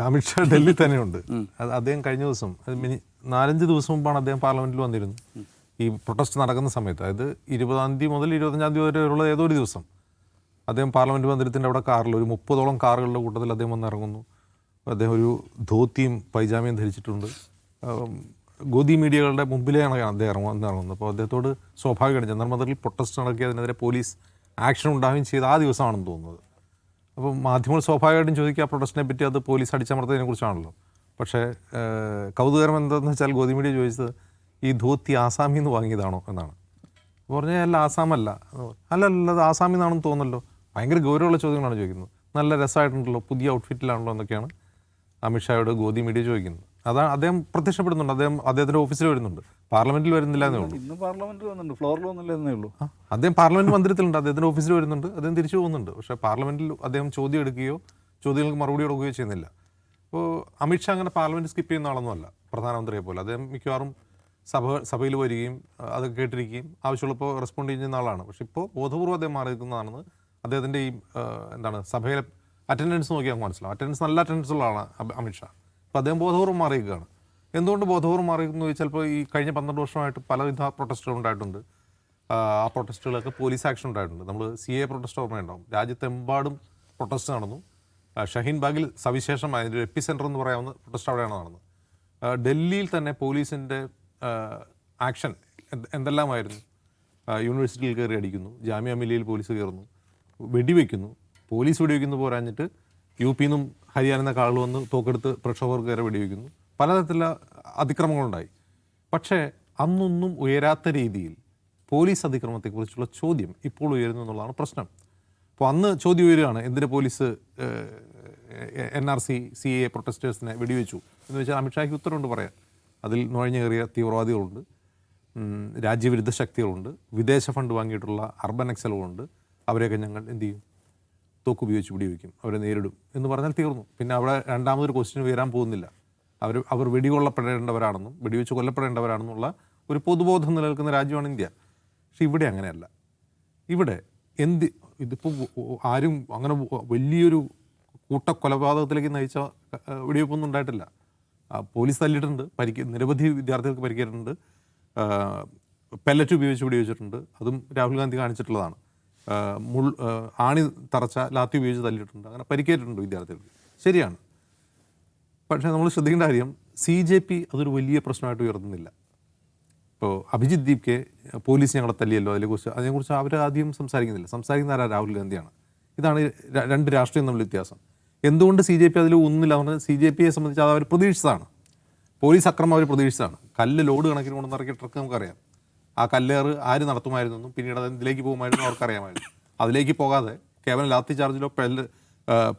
അമിത്ഷാ ഡൽഹി തന്നെയുണ്ട്. അദ്ദേഹം കഴിഞ്ഞ ദിവസം 4-5 ദിവസം മുമ്പാണ് അദ്ദേഹം പാർലമെന്റിൽ വന്നിരുന്നു. ഈ പ്രൊട്ടസ്റ്റ് നടക്കുന്ന സമയത്ത്, അതായത് 20-ാം തീയതി മുതൽ 25-ാം തീയതി വരെയുള്ള ഏതോ ഒരു ദിവസം അദ്ദേഹം പാർലമെന്റ് മന്ദിരത്തിൻ്റെ അവിടെ കാറിൽ ഒരു 30ഓളം കാറുകളുടെ കൂട്ടത്തിൽ അദ്ദേഹം വന്നിറങ്ങുന്നു. അദ്ദേഹം ഒരു ധോത്തിയും പൈജാമയും ധരിച്ചിട്ടുണ്ട്. ഗോദി മീഡിയകളുടെ മുമ്പിലെയാണ് അദ്ദേഹം വന്നിറങ്ങുന്നത്. അപ്പോൾ അദ്ദേഹത്തോട് സ്വാഭാവികമാണ് ജന്തർ പ്രൊട്ടസ്റ്റ് നടക്കി അതിനെതിരെ പോലീസ് ആക്ഷൻ ഉണ്ടാവുകയും ചെയ്ത് ആ ദിവസമാണെന്ന് തോന്നുന്നത്. അപ്പോൾ മാധ്യമങ്ങൾ സ്വാഭാവികമായിട്ടും ചോദിക്കുക പ്രൊട്ടസ്റ്റിനെ പറ്റി, അത് പോലീസ് അടിച്ചമർത്തതിനെ കുറിച്ചാണല്ലോ. പക്ഷേ കൗതുകരം എന്താണെന്ന് വെച്ചാൽ ഗോദി മീഡിയ ചോദിച്ചത് ഈ ധോത്തി ആസാമിൽ നിന്ന് വാങ്ങിയതാണോ എന്നാണ്. പറഞ്ഞാൽ അല്ല, ആസാമല്ല. അല്ലല്ല, അത് ആസാമിൽ നിന്നാണെന്ന് തോന്നുന്നല്ലോ. ഭയങ്കര ഗൗരവമുള്ള ചോദ്യങ്ങളാണ് ചോദിക്കുന്നത്. നല്ല രസമായിട്ടുണ്ടല്ലോ, പുതിയ ഔട്ട്ഫിറ്റിലാണല്ലോ എന്നൊക്കെയാണ് അമിത്ഷായോട് ഗോദി മീഡിയ ചോദിക്കുന്നത്. അതാണ് അദ്ദേഹം പ്രത്യക്ഷപ്പെടുന്നുണ്ട്. അദ്ദേഹത്തിൻ്റെ ഓഫീസിൽ വരുന്നുണ്ട്, പാർലമെന്റിൽ വരുന്നില്ല എന്നേ ഉള്ളൂ. ഇന്ന് പാർലമെന്റിൽ വന്നിട്ടുണ്ട്, ഫ്ലോറിൽ വന്നില്ല എന്നേ ഉള്ളൂ. അദ്ദേഹം പാർലമെന്റ് മന്ദിരത്തിലുണ്ട്, അദ്ദേഹത്തിൻ്റെ ഓഫീസിൽ വരുന്നുണ്ട്, അദ്ദേഹം തിരിച്ചു പോകുന്നുണ്ട്. പക്ഷേ പാർലമെന്റിൽ അദ്ദേഹം ചോദ്യം എടുക്കുകയോ ചോദ്യങ്ങൾക്ക് മറുപടി കൊടുക്കുകയോ ചെയ്യുന്നില്ല. അപ്പോൾ അമിത്ഷാ അങ്ങനെ പാർലമെന്റ് സ്കിപ്പ് ചെയ്യുന്ന ആളൊന്നുമല്ല പ്രധാനമന്ത്രിയെ പോലെ. അദ്ദേഹം മിക്കവാറും സഭയിൽ വരികയും അതൊക്കെ കേട്ടിരിക്കുകയും ആവശ്യമുള്ളപ്പോൾ റെസ്പോണ്ട് ചെയ്യുന്ന ആളാണ്. പക്ഷെ ഇപ്പോൾ ബോധപൂർവ്വം അദ്ദേഹം മാറി നിൽക്കുന്നതാണെന്ന് അദ്ദേഹത്തിൻ്റെ ഈ സഭയിലെ അറ്റൻഡൻസ് നോക്കിയാൽ മനസ്സിലാവും. അറ്റൻഡൻസ് നല്ല അറ്റൻഡൻസ് ഉള്ള ആളാണ് അമിത്ഷാ. അപ്പോൾ അദ്ദേഹം ബോധപൂർവ്വം മാറിയിരിക്കുകയാണ്. എന്തുകൊണ്ട് ബോധപൂർവ്വം മാറിയിരിക്കുന്നു ചോദിച്ചാൽ, ഇപ്പോൾ ഈ കഴിഞ്ഞ 12 വർഷമായിട്ട് പലവിധ പ്രൊട്ടസ്റ്റുകൾ ഉണ്ടായിട്ടുണ്ട്. ആ പ്രൊട്ടസ്റ്റുകളൊക്കെ പോലീസ് ആക്ഷൻ ഉണ്ടായിട്ടുണ്ട്. നമ്മൾ CA പ്രൊട്ടസ്റ്റ് ഓർമ്മയുണ്ടാവും. രാജ്യത്തെമ്പാടും പ്രൊട്ടസ്റ്റ് നടന്നു. ഷഹീൻ ബാഗിൽ സവിശേഷമായ ഒരു എപ്പി സെൻറ്റർ എന്ന് പറയാവുന്ന പ്രൊട്ടസ്റ്റ് അവിടെയാണ് നടന്നത്. ഡൽഹിയിൽ തന്നെ പോലീസിൻ്റെ ആക്ഷൻ എന്തെല്ലാമായിരുന്നു. യൂണിവേഴ്സിറ്റിയിൽ കയറി അടിക്കുന്നു, ജാമ്യ മില്ലിയയിൽ പോലീസ് കയറുന്നു, വെടിവെക്കുന്നു. പോലീസ് വെടിവെക്കുന്നു പോരാഞ്ഞിട്ട് UP നിന്നും ഹരിയാന എന്നൊക്കെ ആളുകൾ വന്ന് തോക്കെടുത്ത് പ്രക്ഷോഭകർക്ക് കയറി വെടിവെക്കുന്നു. പലതരത്തിലുള്ള അതിക്രമങ്ങളുണ്ടായി. പക്ഷേ അന്നൊന്നും ഉയരാത്ത രീതിയിൽ പോലീസ് അതിക്രമത്തെക്കുറിച്ചുള്ള ചോദ്യം ഇപ്പോൾ ഉയരുന്നു എന്നുള്ളതാണ് പ്രശ്നം. അപ്പോൾ അന്ന് ചോദ്യം ഉയരുകയാണ്, എന്തിന് പോലീസ് NRC CA പ്രൊട്ടസ്റ്റേഴ്സിനെ വെടിവെച്ചു എന്ന് വെച്ചാൽ അമിത്ഷായ്ക്ക് ഉത്തരവുണ്ട് പറയാൻ. അതിൽ നുഴഞ്ഞു കയറിയ തീവ്രവാദികളുണ്ട്, രാജ്യവിരുദ്ധ ശക്തികളുണ്ട്, വിദേശ ഫണ്ട് വാങ്ങിയിട്ടുള്ള അർബൻ നക്സലുകളുണ്ട്. അവരെയൊക്കെ ഞങ്ങൾ എന്ത് ചെയ്യും? തോക്കുപയോഗിച്ച് വെടിവെക്കും, അവരെ നേരിടും എന്ന് പറഞ്ഞാൽ തീർന്നു. പിന്നെ അവിടെ രണ്ടാമതൊരു ക്വസ്റ്റ്യൻ ഉയരാൻ പോകുന്നില്ല. അവർ വെടികൊള്ളപ്പെടേണ്ടവരാണെന്നും വെടിവെച്ച് കൊല്ലപ്പെടേണ്ടവരാണെന്നുള്ള ഒരു പൊതുബോധം നിലനിൽക്കുന്ന രാജ്യമാണ് ഇന്ത്യ. പക്ഷെ ഇവിടെ അങ്ങനെയല്ല. ഇവിടെ ഇതിപ്പോൾ ആരും അങ്ങനെ വലിയൊരു കൂട്ടക്കൊലപാതകത്തിലേക്ക് നയിച്ച വെടിവെപ്പൊന്നും ഉണ്ടായിട്ടില്ല. പോലീസ് തല്ലിയിട്ടുണ്ട്, നിരവധി വിദ്യാർത്ഥികൾക്ക് പരിക്കേറ്റിട്ടുണ്ട്, പെല്ലറ്റ് ഉപയോഗിച്ച് വെടിവെച്ചിട്ടുണ്ട്. അതും രാഹുൽ ഗാന്ധി കാണിച്ചിട്ടുള്ളതാണ്. ആണി തറച്ച ലാത്തി ഉപയോഗിച്ച് തല്ലിയിട്ടുണ്ട്, അങ്ങനെ പരിക്കേറ്റിട്ടുണ്ട് വിദ്യാർത്ഥികൾക്ക്. ശരിയാണ്. പക്ഷേ നമ്മൾ ശ്രദ്ധിക്കേണ്ട കാര്യം, CJP അതൊരു വലിയ പ്രശ്നമായിട്ട് ഉയർത്തുന്നില്ല. ഇപ്പോൾ അഭിജിത് ദീപ്കെ പോലീസ് ഞങ്ങളെ തല്ലിയല്ലോ, അതിനെക്കുറിച്ച് അവർ ആദ്യം സംസാരിക്കുന്നില്ല. സംസാരിക്കുന്ന ആരാ? രാഹുൽ ഗാന്ധിയാണ്. ഇതാണ് രണ്ട് രാഷ്ട്രീയം തമ്മിൽ വ്യത്യാസം. എന്തുകൊണ്ട് CJP അതിൽ ഒന്നുമില്ല എന്ന് പറഞ്ഞാൽ, CJPയെ സംബന്ധിച്ച് അത് അവർ പ്രതീക്ഷിച്ചതാണ്. പോലീസ് അക്രമം അവർ പ്രതീക്ഷിച്ചതാണ്. കല്ല് ലോഡ് കണക്കിന് കൊണ്ട് നിറക്കിയ ട്രക്ക് നമുക്കറിയാം. ആ കല്ലേറ് ആര് നടത്തുമായിരുന്നെന്നും പിന്നീട് അത് എന്തിലേക്ക് പോകുമായിരുന്നു അവർക്കറിയാമായിരുന്നു. അതിലേക്ക് പോകാതെ കേവലം ലാത്തി ചാർജിലോ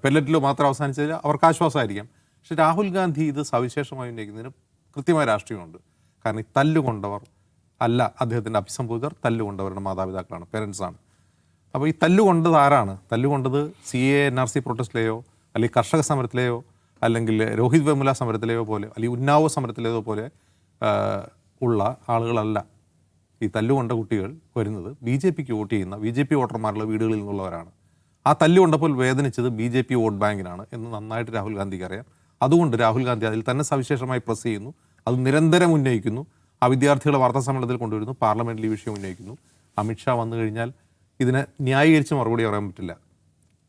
പെല്ലറ്റിലോ മാത്രം അവസാനിച്ചതിൽ അവർക്ക് ആശ്വാസമായിരിക്കാം. പക്ഷെ രാഹുൽ ഗാന്ധി ഇത് സവിശേഷമായി ഉന്നയിക്കുന്നതിന് കൃത്യമായ രാഷ്ട്രീയമുണ്ട്. കാരണം ഈ തല്ലുകൊണ്ടവർ അല്ല അദ്ദേഹത്തിൻ്റെ അഭിസംബോധകർ, തല്ലുകൊണ്ടവരുടെ മാതാപിതാക്കളാണ്, പേരൻസാണ്. അപ്പോൾ ഈ തല്ലുകൊണ്ടത് ആരാണ്? തല്ലുകൊണ്ടത് CA NRC പ്രൊട്ടസ്റ്റിലെയോ അല്ലെങ്കിൽ കർഷക സമരത്തിലെയോ അല്ലെങ്കിൽ രോഹിത് വെമുല സമരത്തിലെയോ പോലെ അല്ലെങ്കിൽ ഉന്നാവോ സമരത്തിലേതോ പോലെ ഉള്ള ആളുകളല്ല. ഈ തല്ലുകൊണ്ട കുട്ടികൾ വരുന്നത് BJPക്ക് വോട്ട് ചെയ്യുന്ന BJP വോട്ടർമാരുടെ വീടുകളിൽ നിന്നുള്ളവരാണ്. ആ തല്ലുകൊണ്ടപ്പോൾ വേദനിച്ചത് BJP വോട്ട് ബാങ്കിനാണ് എന്ന് നന്നായിട്ട് രാഹുൽ ഗാന്ധിക്ക് അറിയാം. അതുകൊണ്ട് രാഹുൽ ഗാന്ധി അതിൽ തന്നെ സവിശേഷമായി പ്രസ് ചെയ്യുന്നു, അത് നിരന്തരം ഉന്നയിക്കുന്നു. ആ വിദ്യാർത്ഥികളെ വാർത്താ സമ്മേളനത്തിൽ കൊണ്ടുവരുന്നു, പാർലമെന്റിൽ ഈ വിഷയം ഉന്നയിക്കുന്നു. അമിത്ഷാ വന്നു കഴിഞ്ഞാൽ ഇതിനെ ന്യായീകരിച്ച് മറുപടി പറയാൻ പറ്റില്ല.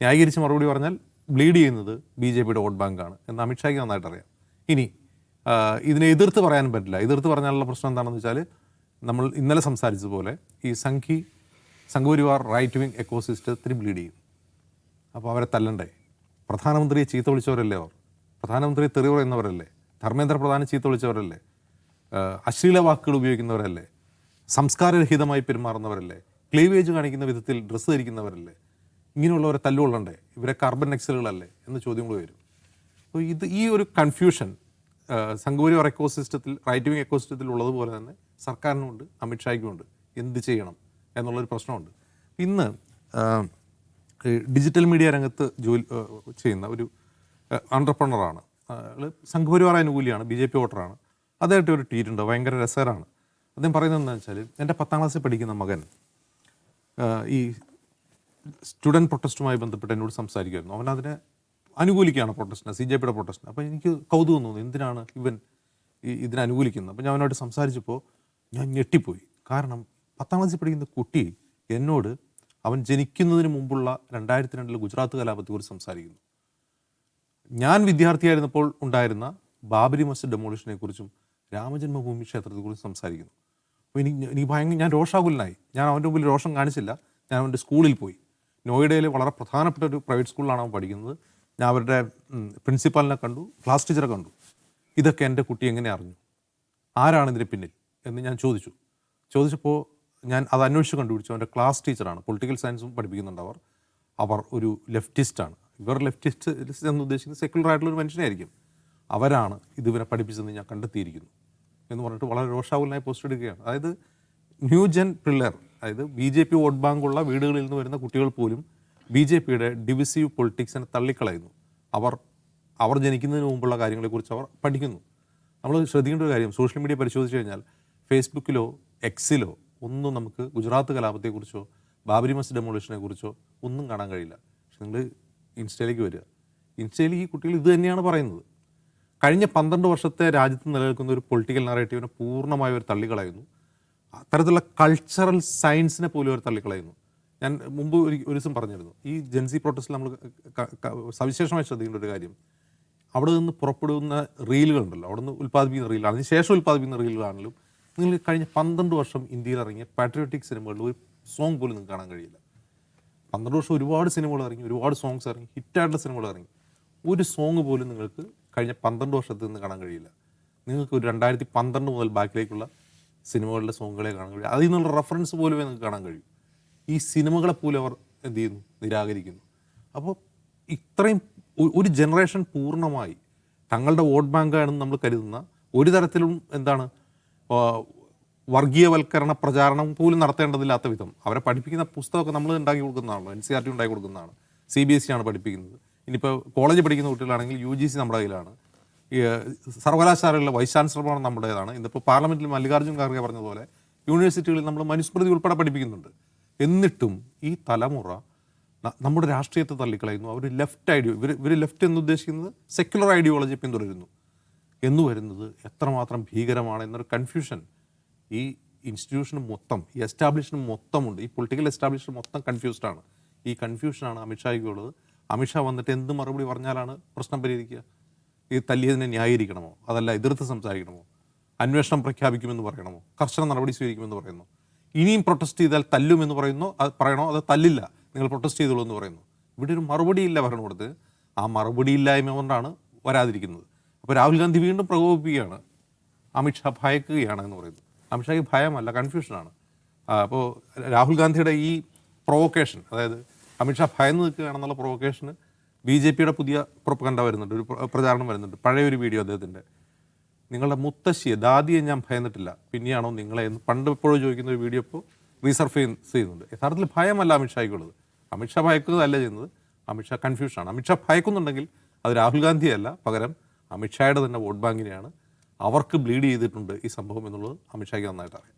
ന്യായീകരിച്ച് മറുപടി പറഞ്ഞാൽ ബ്ലീഡ് ചെയ്യുന്നത് BJPയുടെ വോട്ട് ബാങ്കാണ് എന്ന് അമിത്ഷായ്ക്ക് നന്നായിട്ട് അറിയാം. ഇനി ഇതിനെ എതിർത്ത് പറയാനും പറ്റില്ല. എതിർത്ത് പറഞ്ഞാലുള്ള പ്രശ്നം എന്താണെന്ന് വെച്ചാൽ, നമ്മൾ ഇന്നലെ സംസാരിച്ചതുപോലെ ഈ സംഘപരിവാർ റൈറ്റ് വിങ് എക്കോസിസ്റ്റത്തിന് ബ്ലീഡ് ചെയ്യും. അപ്പോൾ അവരെ തല്ലണ്ടേ? പ്രധാനമന്ത്രിയെ ചീത്ത വിളിച്ചവരല്ലേ അവർ? പ്രധാനമന്ത്രിയെ തെറി പറയുന്നവരല്ലേ? ധർമ്മേന്ദ്ര പ്രധാനെ ചീത്ത വിളിച്ചവരല്ലേ? അശ്ലീല വാക്കുകൾ ഉപയോഗിക്കുന്നവരല്ലേ? സംസ്കാരരഹിതമായി പെരുമാറുന്നവരല്ലേ? ക്ലീവേജ് കാണിക്കുന്ന വിധത്തിൽ ഡ്രസ്സ് ധരിക്കുന്നവരല്ലേ? ഇങ്ങനെയുള്ളവരെ തല്ലുകൊള്ളണ്ടേ? ഇവരെ കാർബൺ നക്സലുകളല്ലേ എന്ന് ചോദ്യങ്ങൾ വരും. അപ്പോൾ ഈ ഒരു കൺഫ്യൂഷൻ സംഘപരിവാർ എക്കോസിസ്റ്റത്തിൽ, റൈറ്റ് വിങ് എക്കോസിസ്റ്റത്തിൽ ഉള്ളതുപോലെ തന്നെ സർക്കാരിനുമുണ്ട്, അമിത്ഷായ്ക്കുമുണ്ട്. എന്ത് ചെയ്യണം എന്നുള്ളൊരു പ്രശ്നമുണ്ട്. ഇന്ന് ഡിജിറ്റൽ മീഡിയ രംഗത്ത് ജോലി ചെയ്യുന്ന ഒരു എൻ്റർപ്രണറാണ്. സംഘപരിവാർ അനുകൂലിയാണ്, BJP വോട്ടറാണ്. അദ്ദേഹത്തെ ഒരു ട്വീറ്റ് ഉണ്ട്, ഭയങ്കര രസകരമാണ്. അദ്ദേഹം പറയുന്നത് എന്താണെന്ന് വെച്ചാൽ, എൻ്റെ 10ാം ക്ലാസ്സിൽ പഠിക്കുന്ന മകൻ ഈ സ്റ്റുഡൻറ്റ് പ്രൊട്ടസ്റ്റുമായി ബന്ധപ്പെട്ട് എന്നോട് സംസാരിക്കുമായിരുന്നു. അവനതിനെ അനുകൂലിക്കുകയാണ് പ്രൊട്ടസ്റ്റിനെ, CJPയുടെ പ്രൊട്ടസ്റ്റിനെ. അപ്പോൾ എനിക്ക് കൗതുകം തോന്നി, എന്തിനാണ് ഇവൻ ഇതിനെ അനുകൂലിക്കുന്നത്. അപ്പോൾ ഞാൻ അവനോട് സംസാരിച്ചപ്പോൾ ഞാൻ ഞെട്ടിപ്പോയി. കാരണം 10ാം ക്ലാസ്സിൽ പഠിക്കുന്ന കുട്ടി എന്നോട് അവൻ ജനിക്കുന്നതിന് മുമ്പുള്ള 2002 ഗുജറാത്ത് കലാപത്തെക്കുറിച്ച് സംസാരിക്കുന്നു. ഞാൻ വിദ്യാർത്ഥിയായിരുന്നപ്പോൾ ഉണ്ടായിരുന്ന ബാബരി മസ്ജിദ് ഡെമോളിഷനെ കുറിച്ചും രാമജന്മഭൂമി ക്ഷേത്രത്തെക്കുറിച്ചും സംസാരിക്കുന്നു. അപ്പോൾ എനിക്ക് ഭയങ്കര, ഞാൻ രോഷാകുലനായി. ഞാൻ അവൻ്റെ മുമ്പിൽ രോഷം കാണിച്ചില്ല. ഞാൻ അവൻ്റെ സ്കൂളിൽ പോയി. നോയിഡയിലെ വളരെ പ്രധാനപ്പെട്ട ഒരു പ്രൈവറ്റ് സ്കൂളിലാണ് അവൻ പഠിക്കുന്നത്. ഞാൻ അവരുടെ പ്രിൻസിപ്പാലിനെ കണ്ടു, ക്ലാസ് ടീച്ചറെ കണ്ടു. ഇതൊക്കെ എൻ്റെ കുട്ടി എങ്ങനെ അറിഞ്ഞു, ആരാണ് ഇതിന് പിന്നിൽ എന്ന് ഞാൻ ചോദിച്ചപ്പോൾ ഞാൻ അത് അന്വേഷിച്ച് കണ്ടുപിടിച്ചു. അവൻ്റെ ക്ലാസ് ടീച്ചറാണ്, പൊളിറ്റിക്കൽ സയൻസും പഠിപ്പിക്കുന്നുണ്ട് അവർ ഒരു ലെഫ്റ്റിസ്റ്റാണ്. ഇവർ ലെഫ്റ്റിസ്റ്റ് എന്ന് ഉദ്ദേശിക്കുന്നത് സെക്യുലർ ആയിട്ടുള്ളൊരു മനുഷ്യനായിരിക്കും. അവരാണ് ഇതിവനെ പഠിപ്പിച്ചതെന്ന് ഞാൻ കണ്ടെത്തിയിരിക്കുന്നു എന്ന് പറഞ്ഞിട്ട് വളരെ രോഷാകുലനായി പോസ്റ്റ് എടുക്കുകയാണ്. അതായത് ന്യൂ ജെൻ പിള്ളേർ, അതായത് BJP വോട്ട് ബാങ്കുള്ള വീടുകളിൽ നിന്ന് വരുന്ന കുട്ടികൾ പോലും BJPയുടെ ഡിവിസീവ് പൊളിറ്റിക്സിനെ തള്ളിക്കളയുന്നു. അവർ ജനിക്കുന്നതിന് മുമ്പുള്ള കാര്യങ്ങളെക്കുറിച്ച് അവർ പഠിക്കുന്നു. നമ്മൾ ശ്രദ്ധിക്കേണ്ട ഒരു കാര്യം, സോഷ്യൽ മീഡിയ പരിശോധിച്ച് കഴിഞ്ഞാൽ ഫേസ്ബുക്കിലോ എക്സിലോ ഒന്നും നമുക്ക് ഗുജറാത്ത് കലാപത്തെക്കുറിച്ചോ ബാബരി മസ്ജിദ് ഡെമോളിഷനെ കുറിച്ചോ ഒന്നും കാണാൻ കഴിയില്ല. പക്ഷെ നിങ്ങൾ ഇൻസ്റ്റയിലേക്ക് വരിക, ഇൻസ്റ്റയിൽ ഈ കുട്ടികൾ ഇത് തന്നെയാണ് പറയുന്നത്. കഴിഞ്ഞ 12 വർഷത്തെ രാജ്യത്ത് നിലനിൽക്കുന്ന ഒരു പൊളിറ്റിക്കൽ നറേറ്റീവിനെ പൂർണ്ണമായി അവർ തള്ളിക്കളയുന്നു. അത്തരത്തിലുള്ള കൾച്ചറൽ സയൻസിനെ പോലും അവർ തള്ളിക്കളയുന്നു. ഞാൻ മുമ്പ് ഒരു ദിവസം പറഞ്ഞിരുന്നു, ഈ ജെൻസി പ്രൊട്ടസ്റ്റിൽ നമ്മൾ സവിശേഷമായി ശ്രദ്ധിക്കേണ്ട ഒരു കാര്യം, അവിടെ നിന്ന് പുറപ്പെടുന്ന റീലുകളുണ്ടല്ലോ, അവിടെ നിന്ന് ഉൽപ്പാദിപ്പിക്കുന്ന റീലാണ്, അതിന് ശേഷം ഉൽപ്പാദിപ്പിക്കുന്ന റീലുകളാണെങ്കിലും നിങ്ങൾ കഴിഞ്ഞ 12 വർഷം ഇന്ത്യയിൽ ഇറങ്ങിയ പാട്രിയോട്ടിക് സിനിമകളിൽ ഒരു സോങ് പോലും നിങ്ങൾക്ക് കാണാൻ കഴിയില്ല. 12 വർഷം ഒരുപാട് സിനിമകൾ ഇറങ്ങി, ഒരുപാട് സോങ്സ് ഇറങ്ങി, ഹിറ്റായിട്ടുള്ള സിനിമകൾ ഇറങ്ങി. ഒരു സോങ് പോലും നിങ്ങൾക്ക് കഴിഞ്ഞ 12 വർഷത്തിൽ നിന്ന് കാണാൻ കഴിയില്ല. നിങ്ങൾക്ക് ഒരു 2012 മുതൽ ബാക്കിലേക്കുള്ള സിനിമകളുടെ സോങ്ങുകളെ കാണാൻ കഴിയും. അതിൽ നിന്നുള്ള റെഫറൻസ് പോലുമേ നിങ്ങൾക്ക് കാണാൻ കഴിയും. ഈ സിനിമകളെ പോലും അവർ എന്ത് ചെയ്യുന്നു, നിരാകരിക്കുന്നു. അപ്പോൾ ഇത്രയും ഒരു ജനറേഷൻ പൂർണ്ണമായി തങ്ങളുടെ വോട്ട് ബാങ്കാണെന്ന് നമ്മൾ കരുതുന്ന ഒരു തരത്തിലും എന്താണ് വർഗീയവൽക്കരണ പ്രചാരണം പോലും നടത്തേണ്ടതില്ലാത്ത വിധം അവരെ പഠിപ്പിക്കുന്ന പുസ്തകമൊക്കെ നമ്മൾ ഉണ്ടാക്കി കൊടുക്കുന്നതാണല്ലോ, NCERT ഉണ്ടാക്കി കൊടുക്കുന്നതാണ്, CBSE ആണ് പഠിപ്പിക്കുന്നത്. ഇനിയിപ്പോൾ കോളേജ് പഠിക്കുന്ന കുട്ടികളാണെങ്കിൽ UGC നമ്മുടെ കയ്യിലാണ്, സർവകലാശാലകളിലെ വൈസ് ചാൻസലർമാർ നമ്മുടേതാണ്. ഇന്നിപ്പോൾ പാർലമെൻറ്റിൽ മല്ലികാർജ്ജുൻ ഖാർഗെ പറഞ്ഞതുപോലെ യൂണിവേഴ്സിറ്റികളിൽ നമ്മൾ മനുസ്മൃതി ഉൾപ്പെടെ പഠിപ്പിക്കുന്നുണ്ട്. എന്നിട്ടും ഈ തലമുറ നമ്മുടെ രാഷ്ട്രീയത്തെ തള്ളിക്കളയുന്നു. അവർ ഇവർ ലെഫ്റ്റ് എന്ന് ഉദ്ദേശിക്കുന്നത് സെക്യുലർ ഐഡിയോളജി പിന്തുടരുന്നു എന്ന് വരുന്നത് എത്രമാത്രം ഭീകരമാണ് എന്നൊരു കൺഫ്യൂഷൻ ഈ ഇൻസ്റ്റിറ്റ്യൂഷന് മൊത്തം, ഈ എസ്റ്റാബ്ലിഷ്മെൻറ്റ് മൊത്തമുണ്ട്. ഈ പൊളിറ്റിക്കൽ എസ്റ്റാബ്ലിഷ്മെൻറ്റ് മൊത്തം കൺഫ്യൂസ്ഡാണ്. ഈ കൺഫ്യൂഷനാണ് അമിത്ഷായ്ക്കുള്ളത്. അമിത്ഷാ വന്നിട്ട് എന്ത് മറുപടി പറഞ്ഞാലാണ് പ്രശ്നം പരിഹരിക്കുക? ഈ തല്ലിയതിനെ ന്യായീകരിക്കണമോ, അതല്ല എതിർത്ത് സംസാരിക്കണമോ, അന്വേഷണം പ്രഖ്യാപിക്കുമെന്ന് പറയണമോ, കർശന നടപടി സ്വീകരിക്കുമെന്ന് പറയുന്നു? ഇനിയും പ്രൊട്ടസ്റ്റ് ചെയ്താൽ തല്ലുമെന്ന് പറയണോ, അത് തല്ലില്ല, നിങ്ങൾ പ്രൊട്ടസ്റ്റ് ചെയ്തോളൂ എന്ന് പറയുന്നു? ഇവിടെ ഒരു മറുപടിയില്ല ഭരണകൂടത്തിന്. ആ മറുപടിയില്ലായ്മ കൊണ്ടാണ് വരാതിരിക്കുന്നത്. അപ്പോൾ രാഹുൽ ഗാന്ധി വീണ്ടും പ്രകോപിപ്പിക്കുകയാണ്, അമിത്ഷാ ഭയക്കുകയാണ് എന്ന് പറയുന്നത്. അമിത്ഷായ്ക്ക് ഭയമല്ല, കൺഫ്യൂഷനാണ്. അപ്പോൾ രാഹുൽ ഗാന്ധിയുടെ ഈ പ്രൊവോക്കേഷൻ, അതായത് അമിത്ഷാ ഭയന്ന് നിൽക്കുകയാണെന്നുള്ള പ്രൊവോക്കേഷന് BJPയുടെ പുതിയ പ്രൊപ്പഗണ്ട വരുന്നുണ്ട്, ഒരു പ്രചാരണം വരുന്നുണ്ട്. പഴയൊരു വീഡിയോ അദ്ദേഹത്തിൻ്റെ, നിങ്ങളുടെ മുത്തശ്ശിയെ, ദാദിയെ ഞാൻ ഭയന്നിട്ടില്ല, പിന്നെയാണോ നിങ്ങളെ എന്ന് പണ്ട് എപ്പോഴും ചോദിക്കുന്ന ഒരു വീഡിയോ ഇപ്പോൾ റീസർഫേസ് ചെയ്യുന്നുണ്ട്. യഥാർത്ഥത്തിൽ ഭയമല്ല അമിത്ഷായ്ക്കുള്ളത്. അമിത്ഷാ ഭയക്കുന്നതല്ല ചെയ്യുന്നത്, അമിത്ഷാ കൺഫ്യൂഷനാണ്. അമിത്ഷാ ഭയക്കുന്നുണ്ടെങ്കിൽ അത് രാഹുൽ ഗാന്ധിയല്ല, പകരം അമിത്ഷായുടെ തന്നെ വോട്ട് ബാങ്കിനെയാണ്. അവർക്ക് ബ്ലീഡ് ചെയ്തിട്ടുണ്ട് ഈ സംഭവം എന്നുള്ളത് അമിത്ഷായ്ക്ക് നന്നായിട്ട് അറിയാം.